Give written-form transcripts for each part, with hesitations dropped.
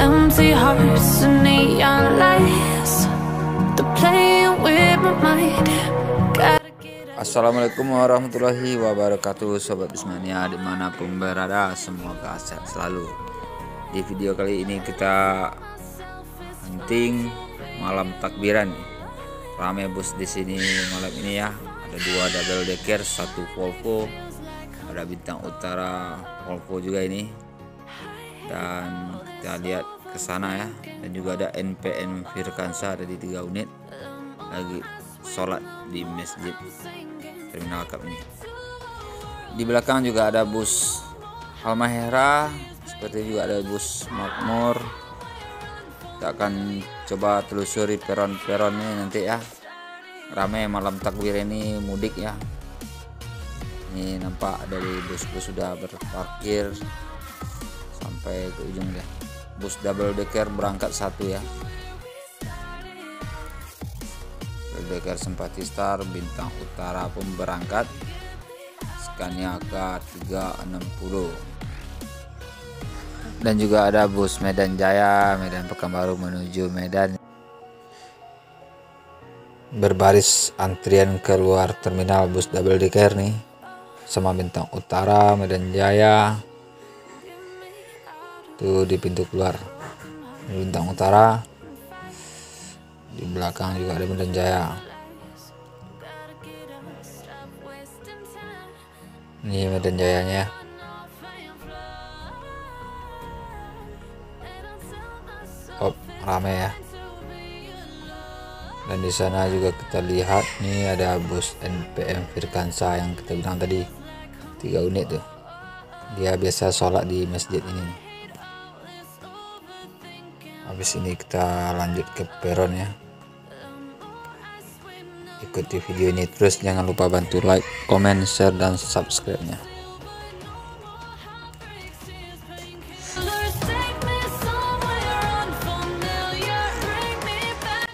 empty hearts and neon lights. They're playing with my mind. Assalamualaikum warahmatullahi wabarakatuh, Sobat Bismania dimanapun berada, semoga sehat selalu. Di video kali ini kita hunting malam takbiran. Rame bus di sini malam ini ya. Ada 2 double decker, 1 Volvo, ada Bintang Utara Volvo juga ini. Dan kita lihat ke sana ya. Dan juga ada NPM Firkansa, ada di 3 unit lagi sholat di masjid Terminal Cup ini. Di belakang juga ada bus Halmahera, seperti juga ada bus Makmur. Kita akan coba telusuri peron-peronnya nanti ya. Ramai malam takbir ini, mudik ya. Ini nampak dari bus-bus sudah berparkir sampai ke ujung deh. Bus double decker berangkat 1 ya. Decker Simpati Star, Bintang Utara pun berangkat, Scania K360, dan juga ada bus Medan Jaya, Medan Pekanbaru menuju Medan. Berbaris antrian keluar terminal bus double decker nih, sama Bintang Utara, Medan Jaya. Tuh di pintu keluar Bintang Utara. Di belakang juga ada Medan Jaya. Ini Medan Jayanya. Oh, rame ya. Dan di sana juga kita lihat nih ada bus NPM Firkansa yang kita bilang tadi, 3 unit tuh. Dia biasa sholat di masjid ini. Habis ini kita lanjut ke peron ya. Ikuti video ini terus, jangan lupa bantu like, komen, share, dan subscribe-nya.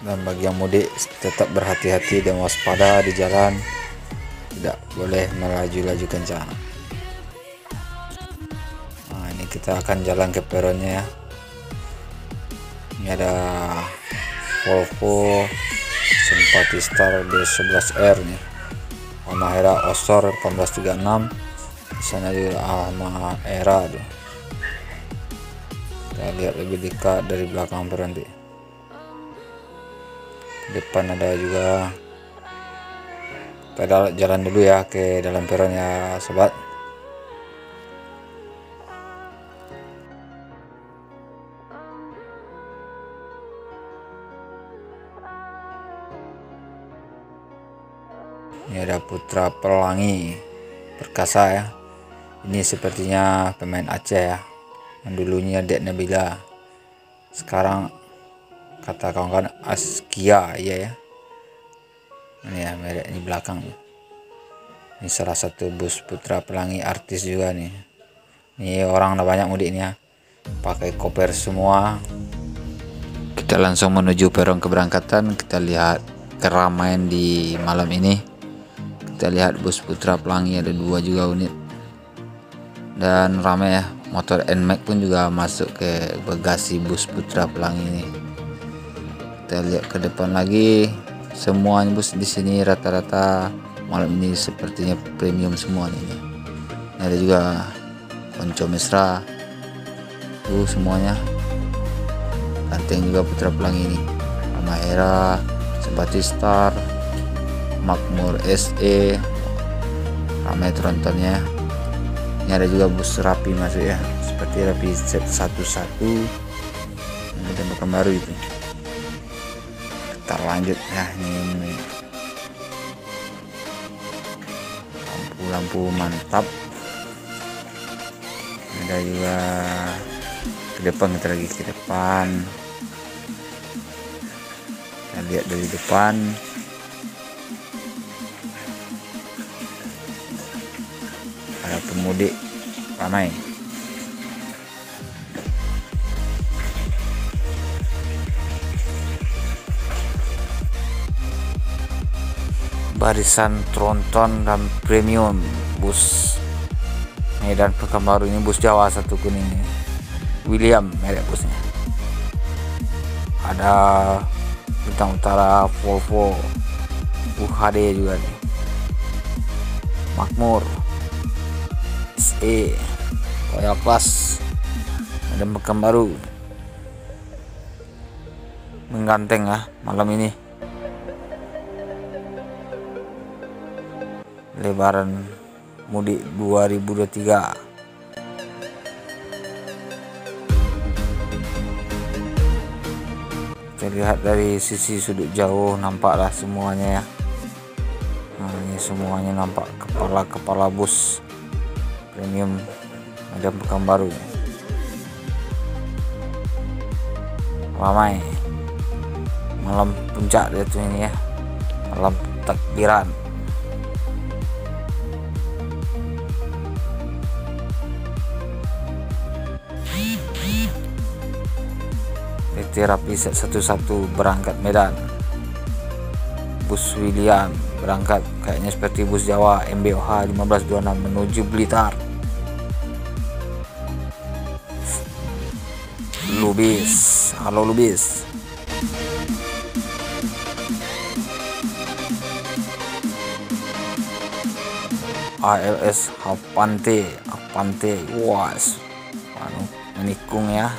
Dan bagi yang mudik tetap berhati-hati dan waspada di jalan, tidak boleh melaju-laju kencang. Nah, ini kita akan jalan ke peronnya ya. Ini ada Volvo Simpati Star B11R nih, Halmahera Osor 1836. Di sana juga Halmahera tuh. Kita lihat lebih dekat dari belakang berhenti. Depan ada juga. Kita jalan dulu ya ke dalam peron ya sobat. Ini ada Putra Pelangi Perkasa ya. Ini sepertinya pemain Aceh ya. Yang dulunya Dek Nabila, sekarang kata kawan-kawan Askia ya. Ini ya merek ini belakang. Ini salah satu bus Putra Pelangi, artis juga nih. Ini orang udah banyak mudik ini ya. Pakai koper semua. Kita langsung menuju peron keberangkatan. Kita lihat keramaian di malam ini. Kita lihat bus Putra Pelangi ada 2 juga unit, dan ramai ya. Motor NMAX pun juga masuk ke bagasi bus Putra Pelangi ini. Kita lihat ke depan lagi, semua bus di sini rata-rata malam ini sepertinya premium semua nih. Ini ada juga Konco Mesra, semuanya ganteng juga Putra Pelangi ini. Halmahera, Simpati Star, Makmur SE, ramai trontonnya. Ini ada juga bus Rapi masuk ya, seperti Rapi Z11 dan Pekanbaru itu. Kita lanjut ya. Ini lampu-lampu mantap. Ada juga ke depan, kita lagi ke depan. Kita lihat dari depan. Ada pemudik ramai. Barisan tronton dan premium bus Medan Pekanbaru ini, bus Jawa 1 kuning. William merek busnya. ada bintang utara Volvo UHD juga nih, Makmur SE Royal Class Medan Pekanbaru mengganteng ya malam ini. Lebaran mudik 2023. Terlihat dari sisi sudut jauh, nampaklah semuanya ya. Nah, ini semuanya nampak kepala bus premium Medan Pekanbaru. Ramai malam puncak dia tuh ini ya, malam takbiran. PT Rapi 11 berangkat Medan. Bus William berangkat kayaknya seperti bus Jawa MBOH 1526 menuju Blitar. Lubis, halo Lubis. ALS Avante, was, menikung ya.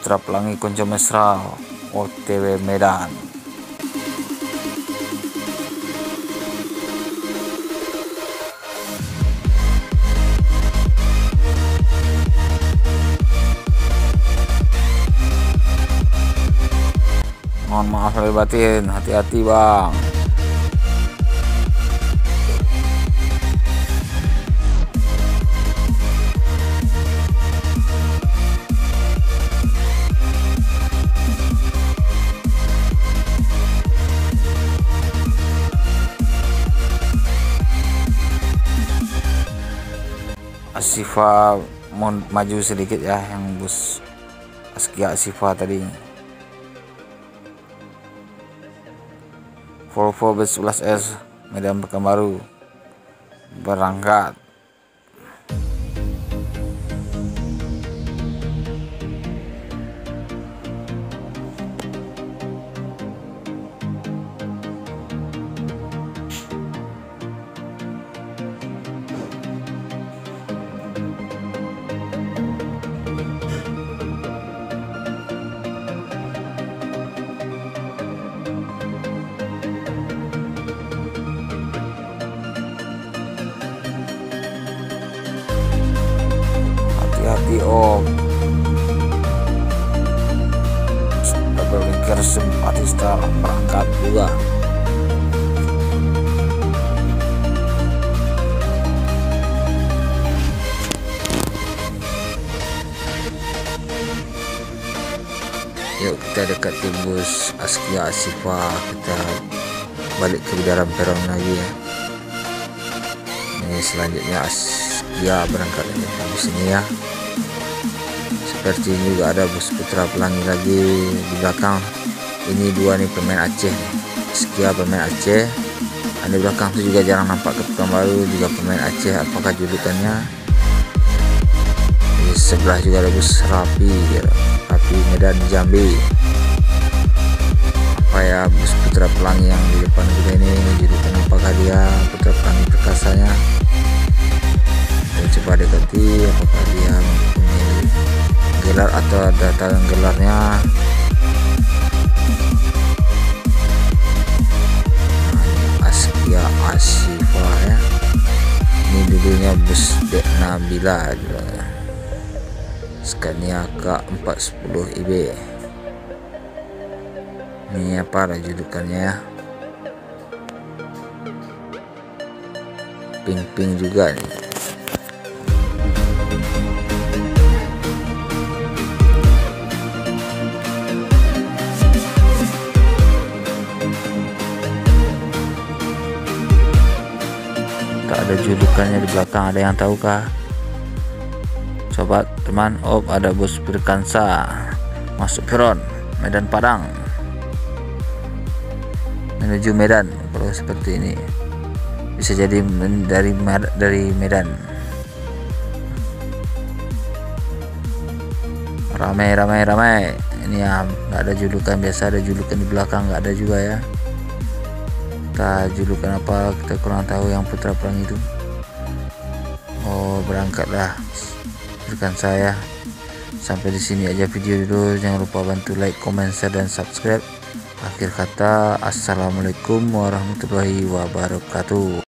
Putra Pelangi Konco Mesra OTW Medan. Mohon maaf lahir batin, hati-hati bang. Asifa maju sedikit ya, yang bus Askia Asifa tadi. Volvo B11S Medan Pekanbaru berangkat. Hati-hati om. Double decker Simpatista berangkat juga. Yuk kita dekati bus Askia Asifa, kita balik ke dalam peron lagi ya. Ini selanjutnya Askia berangkat habis ini ya. Seperti ini juga ada bus Putra Pelangi lagi di belakang. Ini dua nih pemain Aceh, Askia pemain Aceh. Di belakang itu juga jarang nampak ke Pekanbaru, juga pemain Aceh. Apakah julukannya? Di sebelah juga ada bus Rapi Medan Jambi. Apa ya bus Putra Pelangi yang di depan kita ini, julukan apakah dia Putra Pelangi perkasanya? Kita coba dekati apakah dia mempunyai gelar atau data gelarnya. Askia Asifa ya. Ini dulunya bus Dek Nabila juga. Scania K410 IB. Ini apa julukannya ya? Ping juga nih. Tak ada julukannya di belakang, ada yang tahu kah? Sobat teman, ada bus Pirkansa masuk peron Medan Padang menuju Medan. Kalau seperti ini bisa jadi dari Medan. ramai. Ini ya nggak ada julukan, biasa ada julukan di belakang, nggak ada juga ya. Kita julukan apa kita kurang tahu yang putra perang itu. Oh, berangkatlah rekan saya. Sampai di sini aja video dulu. Jangan lupa bantu like, comment, share, dan subscribe. Akhir kata, assalamualaikum warahmatullahi wabarakatuh.